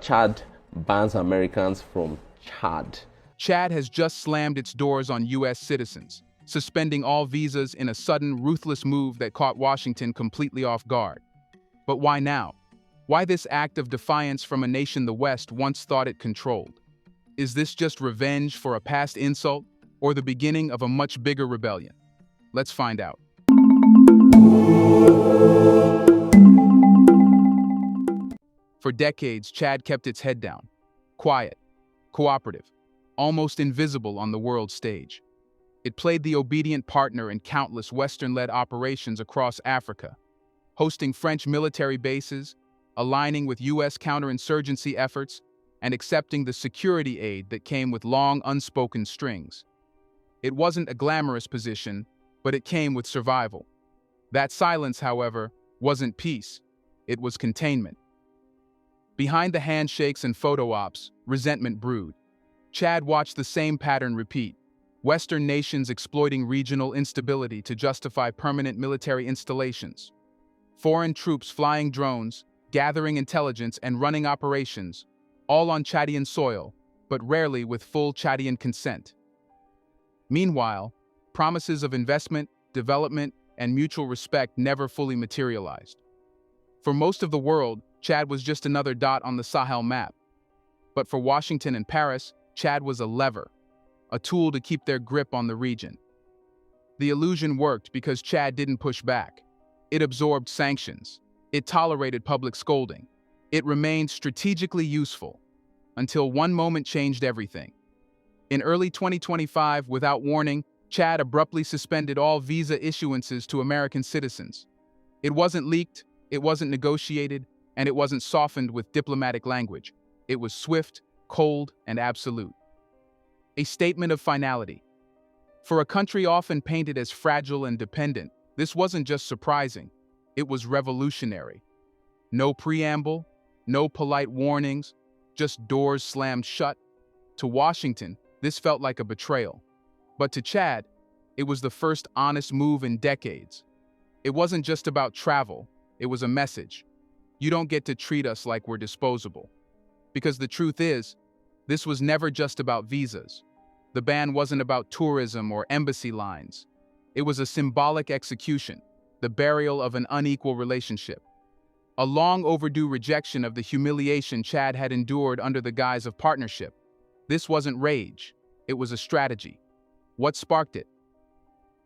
Chad bans Americans from Chad. Chad has just slammed its doors on U.S. citizens, suspending all visas in a sudden, ruthless move that caught Washington completely off guard. But why now? Why this act of defiance from a nation the West once thought it controlled? Is this just revenge for a past insult, or the beginning of a much bigger rebellion? Let's find out. For decades, Chad kept its head down, quiet, cooperative, almost invisible on the world stage. It played the obedient partner in countless Western-led operations across Africa, hosting French military bases, aligning with U.S. counterinsurgency efforts, and accepting the security aid that came with long, unspoken strings. It wasn't a glamorous position, but it came with survival. That silence, however, wasn't peace. It was containment. Behind the handshakes and photo ops, resentment brewed. Chad watched the same pattern repeat. Western nations exploiting regional instability to justify permanent military installations. Foreign troops flying drones, gathering intelligence and running operations, all on Chadian soil, but rarely with full Chadian consent. Meanwhile, promises of investment, development, and mutual respect never fully materialized. For most of the world, Chad was just another dot on the Sahel map. But for Washington and Paris, Chad was a lever, a tool to keep their grip on the region. The illusion worked because Chad didn't push back. It absorbed sanctions. It tolerated public scolding. It remained strategically useful, until one moment changed everything. In early 2025, without warning, Chad abruptly suspended all visa issuances to American citizens. It wasn't leaked, it wasn't negotiated, and it wasn't softened with diplomatic language. It was swift, cold, and absolute. A statement of finality. For a country often painted as fragile and dependent, this wasn't just surprising, it was revolutionary. No preamble, no polite warnings, just doors slammed shut. To Washington, this felt like a betrayal. But to Chad, it was the first honest move in decades. It wasn't just about travel, it was a message. You don't get to treat us like we're disposable. Because the truth is, this was never just about visas. The ban wasn't about tourism or embassy lines. It was a symbolic execution, the burial of an unequal relationship. A long overdue rejection of the humiliation Chad had endured under the guise of partnership. This wasn't rage, it was a strategy. What sparked it?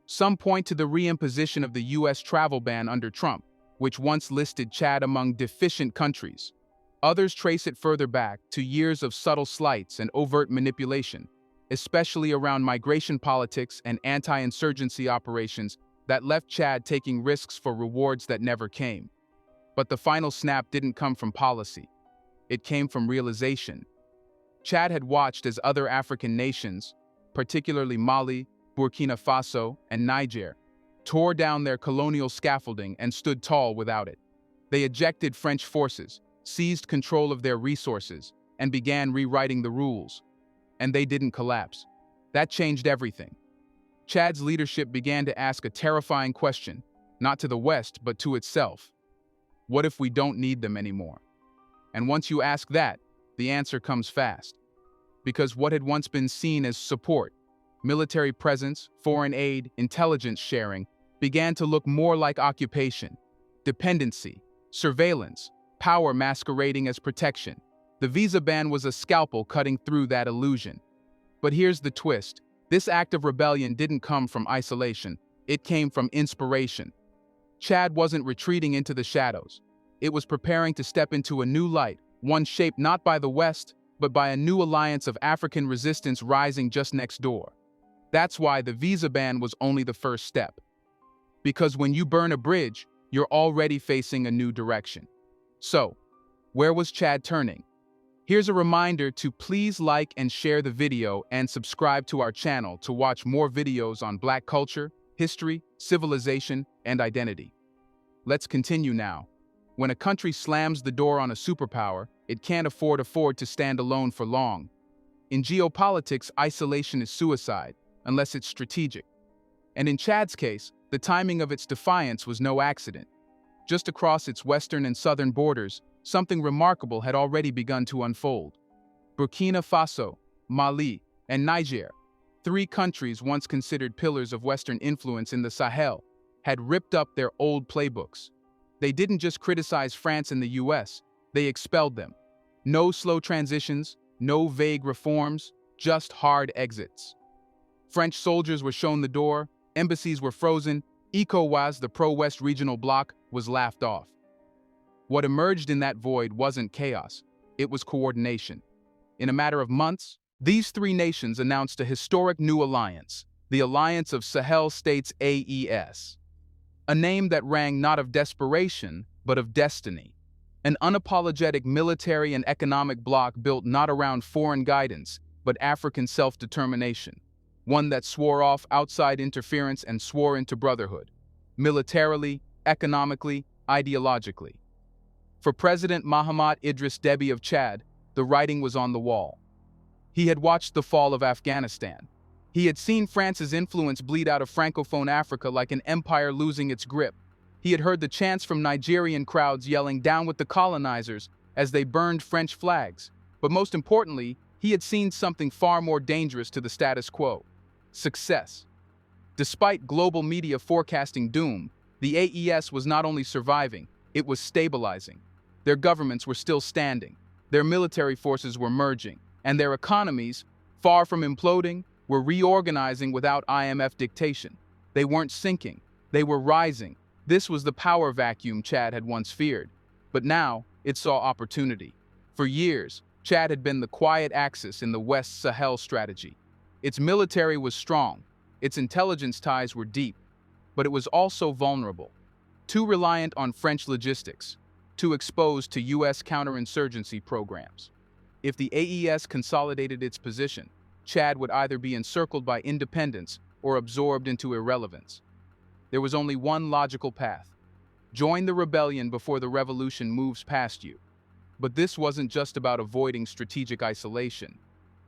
Some point to the reimposition of the U.S. travel ban under Trump, which once listed Chad among deficient countries. Others trace it further back to years of subtle slights and overt manipulation, especially around migration politics and anti-insurgency operations that left Chad taking risks for rewards that never came. But the final snap didn't come from policy. It came from realization. Chad had watched as other African nations, particularly Mali, Burkina Faso, and Niger, tore down their colonial scaffolding and stood tall without it. They ejected French forces, seized control of their resources, and began rewriting the rules. And they didn't collapse. That changed everything. Chad's leadership began to ask a terrifying question, not to the West, but to itself. What if we don't need them anymore? And once you ask that, the answer comes fast. Because what had once been seen as support, military presence, foreign aid, intelligence sharing, began to look more like occupation, dependency, surveillance, power masquerading as protection. The visa ban was a scalpel cutting through that illusion. But here's the twist. This act of rebellion didn't come from isolation. It came from inspiration. Chad wasn't retreating into the shadows. It was preparing to step into a new light, one shaped not by the West, but by a new alliance of African resistance rising just next door. That's why the visa ban was only the first step. Because when you burn a bridge, you're already facing a new direction. So, where was Chad turning? Here's a reminder to please like and share the video and subscribe to our channel to watch more videos on Black culture, history, civilization, and identity. Let's continue now. When a country slams the door on a superpower, it can't afford to stand alone for long. In geopolitics, isolation is suicide, unless it's strategic. And in Chad's case, the timing of its defiance was no accident. Just across its western and southern borders, something remarkable had already begun to unfold. Burkina Faso, Mali, and Niger, three countries once considered pillars of Western influence in the Sahel, had ripped up their old playbooks. They didn't just criticize France and the US, they expelled them. No slow transitions, no vague reforms, just hard exits. French soldiers were shown the door, embassies were frozen, ECOWAS, the pro-West regional bloc, was laughed off. What emerged in that void wasn't chaos, it was coordination. In a matter of months, these three nations announced a historic new alliance, the Alliance of Sahel States AES. A name that rang not of desperation, but of destiny. An unapologetic military and economic bloc built not around foreign guidance, but African self-determination. One that swore off outside interference and swore into brotherhood. Militarily, economically, ideologically. For President Mahamat Idris Deby of Chad, the writing was on the wall. He had watched the fall of Afghanistan. He had seen France's influence bleed out of Francophone Africa like an empire losing its grip. He had heard the chants from Nigerian crowds yelling "Down with the colonizers" as they burned French flags. But most importantly, he had seen something far more dangerous to the status quo: success. Despite global media forecasting doom, the AES was not only surviving, it was stabilizing. Their governments were still standing, their military forces were merging, and their economies, far from imploding, were reorganizing without IMF dictation. They weren't sinking, they were rising. This was the power vacuum Chad had once feared. But now, it saw opportunity. For years, Chad had been the quiet axis in the West Sahel strategy. Its military was strong, its intelligence ties were deep, but it was also vulnerable. Too reliant on French logistics, too exposed to US counterinsurgency programs. If the AES consolidated its position, Chad would either be encircled by independence or absorbed into irrelevance. There was only one logical path. Join the rebellion before the revolution moves past you. But this wasn't just about avoiding strategic isolation.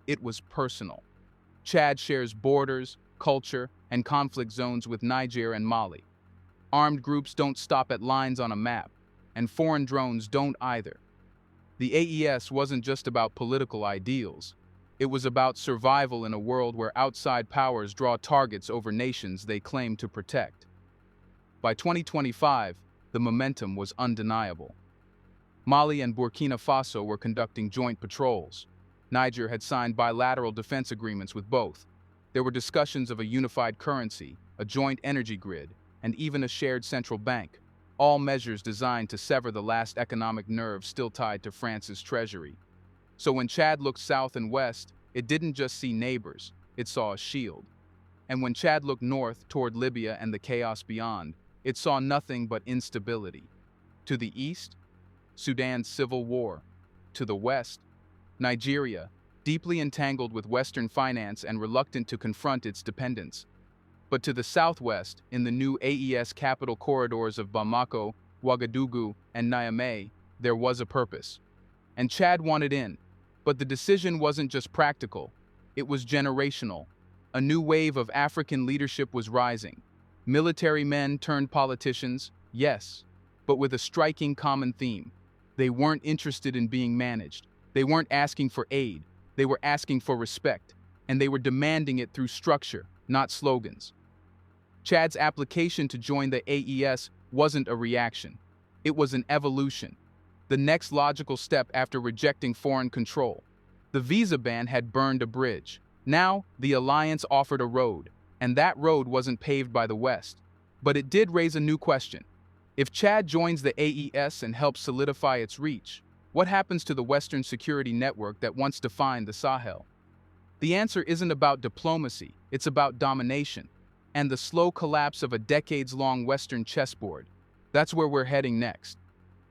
It was personal. Chad shares borders, culture, and conflict zones with Niger and Mali. Armed groups don't stop at lines on a map, and foreign drones don't either. The AES wasn't just about political ideals. It was about survival in a world where outside powers draw targets over nations they claim to protect. By 2025, the momentum was undeniable. Mali and Burkina Faso were conducting joint patrols. Niger had signed bilateral defense agreements with both. There were discussions of a unified currency, a joint energy grid, and even a shared central bank, all measures designed to sever the last economic nerve still tied to France's treasury. So when Chad looked south and west, it didn't just see neighbors, it saw a shield. And when Chad looked north toward Libya and the chaos beyond, it saw nothing but instability. To the east, Sudan's civil war. To the west, Nigeria, deeply entangled with Western finance and reluctant to confront its dependence. But to the southwest, in the new AES capital corridors of Bamako, Ouagadougou, and Niamey, there was a purpose. And Chad wanted in. But the decision wasn't just practical, it was generational. A new wave of African leadership was rising. Military men turned politicians, yes, but with a striking common theme. They weren't interested in being managed. They weren't asking for aid. They were asking for respect, and they were demanding it through structure, not slogans. Chad's application to join the AES wasn't a reaction. It was an evolution. The next logical step after rejecting foreign control. The visa ban had burned a bridge. Now, the alliance offered a road, and that road wasn't paved by the West. But it did raise a new question. If Chad joins the AES and helps solidify its reach, what happens to the Western security network that once defined the Sahel? The answer isn't about diplomacy, it's about domination, and the slow collapse of a decades-long Western chessboard. That's where we're heading next.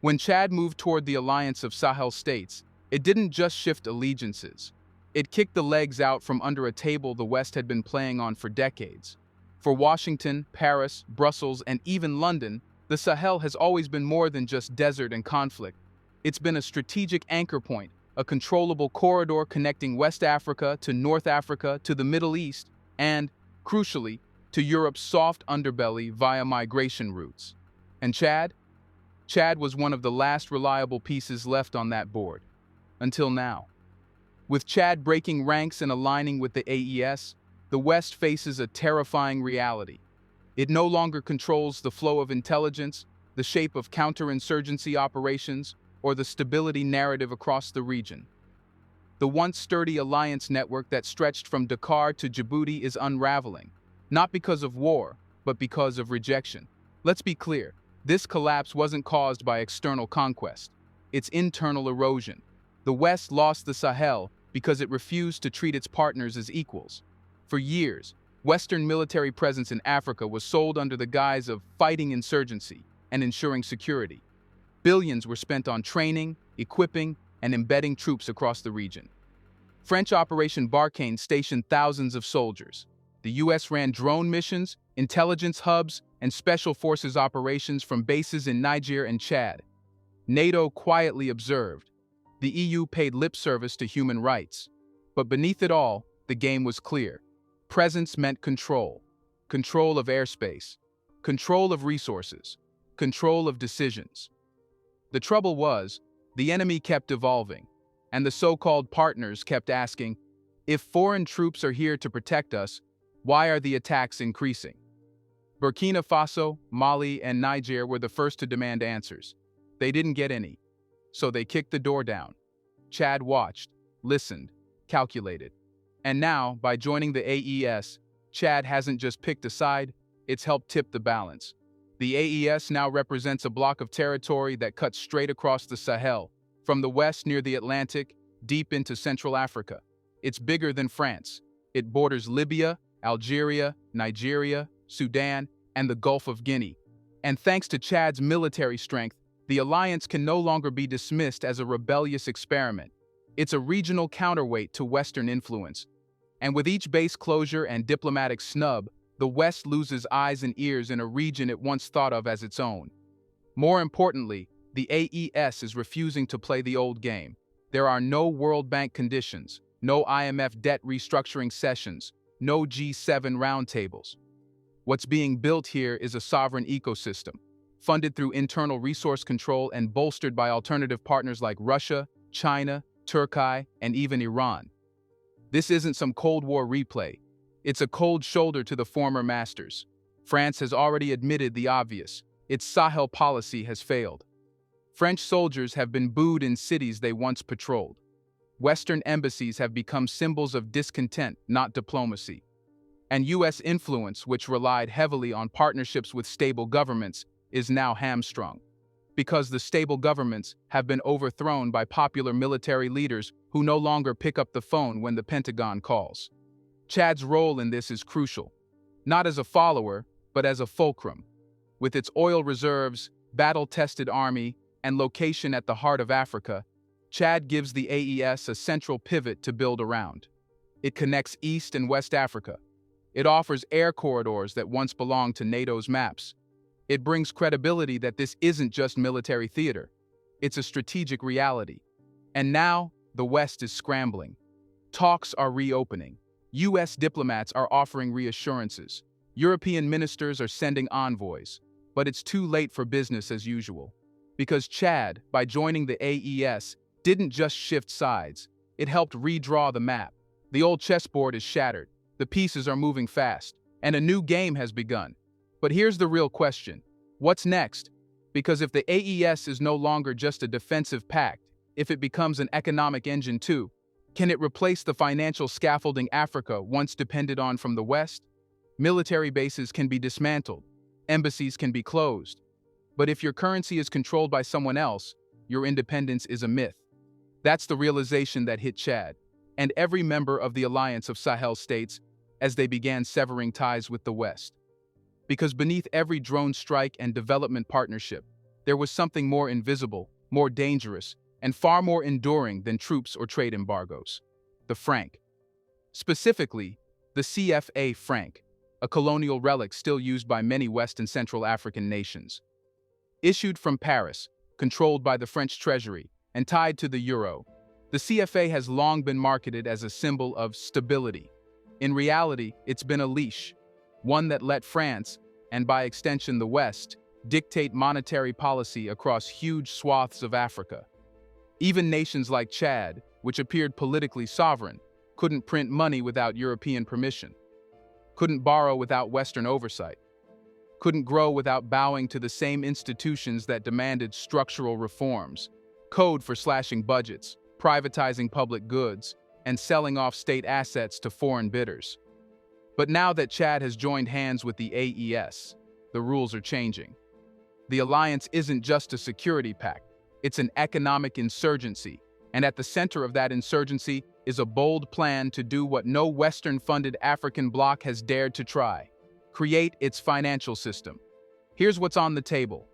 When Chad moved toward the alliance of Sahel states, it didn't just shift allegiances. It kicked the legs out from under a table the West had been playing on for decades. For Washington, Paris, Brussels, and even London, the Sahel has always been more than just desert and conflict. It's been a strategic anchor point, a controllable corridor connecting West Africa to North Africa to the Middle East, and, crucially, to Europe's soft underbelly via migration routes. And Chad? Chad was one of the last reliable pieces left on that board. Until now. With Chad breaking ranks and aligning with the AES, the West faces a terrifying reality. It no longer controls the flow of intelligence, the shape of counterinsurgency operations, or the stability narrative across the region. The once sturdy alliance network that stretched from Dakar to Djibouti is unraveling, not because of war, but because of rejection. Let's be clear, this collapse wasn't caused by external conquest. It's internal erosion. The West lost the Sahel because it refused to treat its partners as equals. For years, Western military presence in Africa was sold under the guise of fighting insurgency and ensuring security. Billions were spent on training, equipping, and embedding troops across the region. French Operation Barkhane stationed thousands of soldiers. The US ran drone missions, intelligence hubs, and special forces operations from bases in Niger and Chad. NATO quietly observed. The EU paid lip service to human rights. But beneath it all, the game was clear. Presence meant control. Control of airspace. Control of resources. Control of decisions. The trouble was, the enemy kept evolving, and the so-called partners kept asking, if foreign troops are here to protect us, why are the attacks increasing? Burkina Faso, Mali, and Niger were the first to demand answers. They didn't get any, so they kicked the door down. Chad watched, listened, calculated. And now, by joining the AES, Chad hasn't just picked a side, it's helped tip the balance. The AES now represents a block of territory that cuts straight across the Sahel, from the west near the Atlantic, deep into Central Africa. It's bigger than France. It borders Libya, Algeria, Nigeria, Sudan, and the Gulf of Guinea. And thanks to Chad's military strength, the alliance can no longer be dismissed as a rebellious experiment. It's a regional counterweight to Western influence. And with each base closure and diplomatic snub, the West loses eyes and ears in a region it once thought of as its own. More importantly, the AES is refusing to play the old game. There are no World Bank conditions, no IMF debt restructuring sessions, no G7 roundtables. What's being built here is a sovereign ecosystem, funded through internal resource control and bolstered by alternative partners like Russia, China, Turkey, and even Iran. This isn't some Cold War replay. It's a cold shoulder to the former masters. France has already admitted the obvious. Its Sahel policy has failed. French soldiers have been booed in cities they once patrolled. Western embassies have become symbols of discontent, not diplomacy. And US influence, which relied heavily on partnerships with stable governments, is now hamstrung. Because the stable governments have been overthrown by popular military leaders who no longer pick up the phone when the Pentagon calls. Chad's role in this is crucial, not as a follower, but as a fulcrum. With its oil reserves, battle-tested army, and location at the heart of Africa, Chad gives the AES a central pivot to build around. It connects East and West Africa. It offers air corridors that once belonged to NATO's maps. It brings credibility that this isn't just military theater. It's a strategic reality. And now, the West is scrambling. Talks are reopening. US diplomats are offering reassurances. European ministers are sending envoys. But it's too late for business as usual. Because Chad, by joining the AES, didn't just shift sides. It helped redraw the map. The old chessboard is shattered. The pieces are moving fast. And a new game has begun. But here's the real question. What's next? Because if the AES is no longer just a defensive pact, if it becomes an economic engine too, can it replace the financial scaffolding Africa once depended on from the West? Military bases can be dismantled. Embassies can be closed. But if your currency is controlled by someone else, your independence is a myth. That's the realization that hit Chad, and every member of the Alliance of Sahel states as they began severing ties with the West. Because beneath every drone strike and development partnership, there was something more invisible, more dangerous, and far more enduring than troops or trade embargoes. The franc. Specifically, the CFA franc, a colonial relic still used by many West and Central African nations. Issued from Paris, controlled by the French treasury, and tied to the euro, the CFA has long been marketed as a symbol of stability. In reality, it's been a leash, one that let France, and by extension the West, dictate monetary policy across huge swaths of Africa. Even nations like Chad, which appeared politically sovereign, couldn't print money without European permission, couldn't borrow without Western oversight, couldn't grow without bowing to the same institutions that demanded structural reforms, code for slashing budgets, privatizing public goods, and selling off state assets to foreign bidders. But now that Chad has joined hands with the AES, the rules are changing. The alliance isn't just a security pact, it's an economic insurgency, and at the center of that insurgency is a bold plan to do what no Western-funded African bloc has dared to try: create its financial system. Here's what's on the table: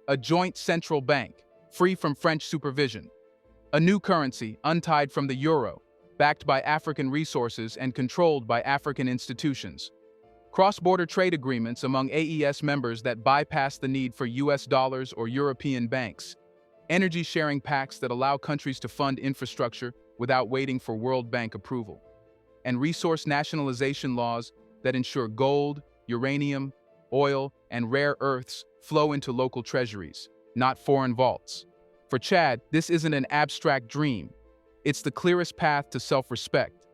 a joint central bank, free from French supervision; a new currency, untied from the euro, backed by African resources and controlled by African institutions; cross-border trade agreements among AES members that bypass the need for US dollars or European banks; energy-sharing pacts that allow countries to fund infrastructure without waiting for World Bank approval; and resource nationalization laws that ensure gold, uranium, oil, and rare earths flow into local treasuries, not foreign vaults. For Chad, this isn't an abstract dream. It's the clearest path to self-respect.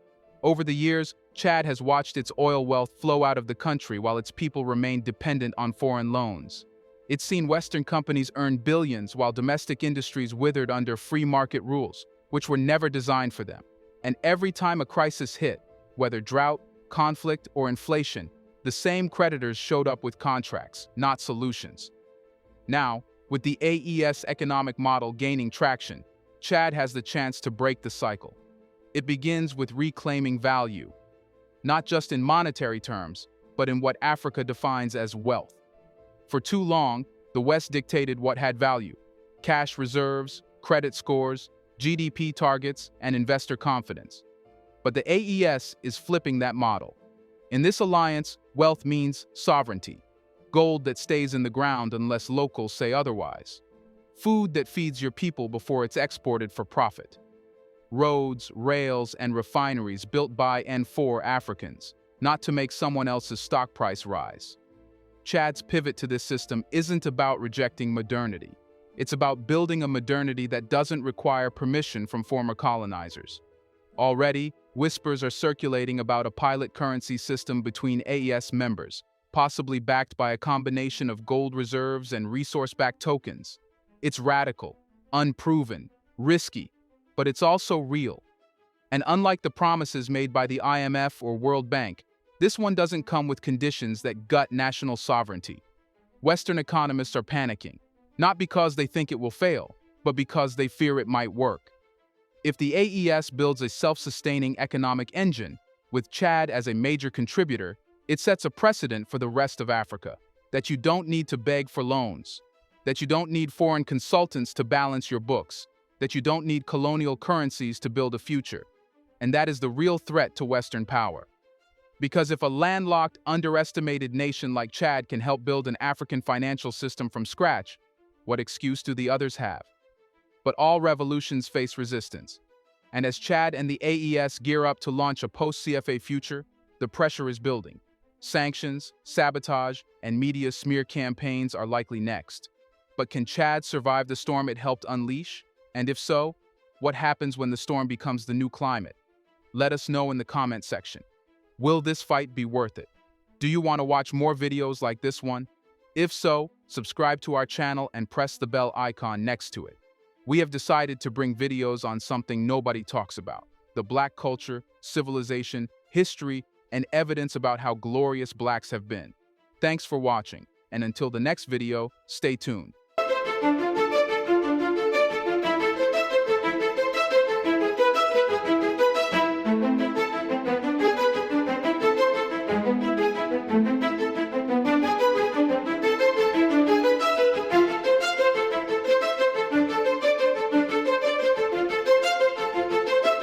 Over the years, Chad has watched its oil wealth flow out of the country while its people remain dependent on foreign loans. It's seen Western companies earn billions while domestic industries withered under free market rules, which were never designed for them. And every time a crisis hit, whether drought, conflict, or inflation, the same creditors showed up with contracts, not solutions. Now, with the AES economic model gaining traction, Chad has the chance to break the cycle. It begins with reclaiming value, not just in monetary terms, but in what Africa defines as wealth. For too long, the West dictated what had value: cash reserves, credit scores, GDP targets, and investor confidence. But the AES is flipping that model. In this alliance, wealth means sovereignty, gold that stays in the ground unless locals say otherwise, food that feeds your people before it's exported for profit, roads, rails, and refineries built by and for Africans, not to make someone else's stock price rise. Chad's pivot to this system isn't about rejecting modernity. It's about building a modernity that doesn't require permission from former colonizers. Already, whispers are circulating about a pilot currency system between AES members, possibly backed by a combination of gold reserves and resource-backed tokens. It's radical, unproven, risky, but it's also real. And unlike the promises made by the IMF or World Bank, this one doesn't come with conditions that gut national sovereignty. Western economists are panicking, not because they think it will fail, but because they fear it might work. If the AES builds a self-sustaining economic engine, with Chad as a major contributor, it sets a precedent for the rest of Africa: that you don't need to beg for loans, that you don't need foreign consultants to balance your books, that you don't need colonial currencies to build a future. And that is the real threat to Western power. Because if a landlocked, underestimated nation like Chad can help build an African financial system from scratch, what excuse do the others have? But all revolutions face resistance. And as Chad and the AES gear up to launch a post-CFA future, the pressure is building. Sanctions, sabotage, and media smear campaigns are likely next. But can Chad survive the storm it helped unleash? And if so, what happens when the storm becomes the new climate? Let us know in the comment section. Will this fight be worth it? Do you want to watch more videos like this one? If so, subscribe to our channel and press the bell icon next to it. We have decided to bring videos on something nobody talks about: the Black culture, civilization, history, and evidence about how glorious Blacks have been. Thanks for watching, and until the next video, stay tuned.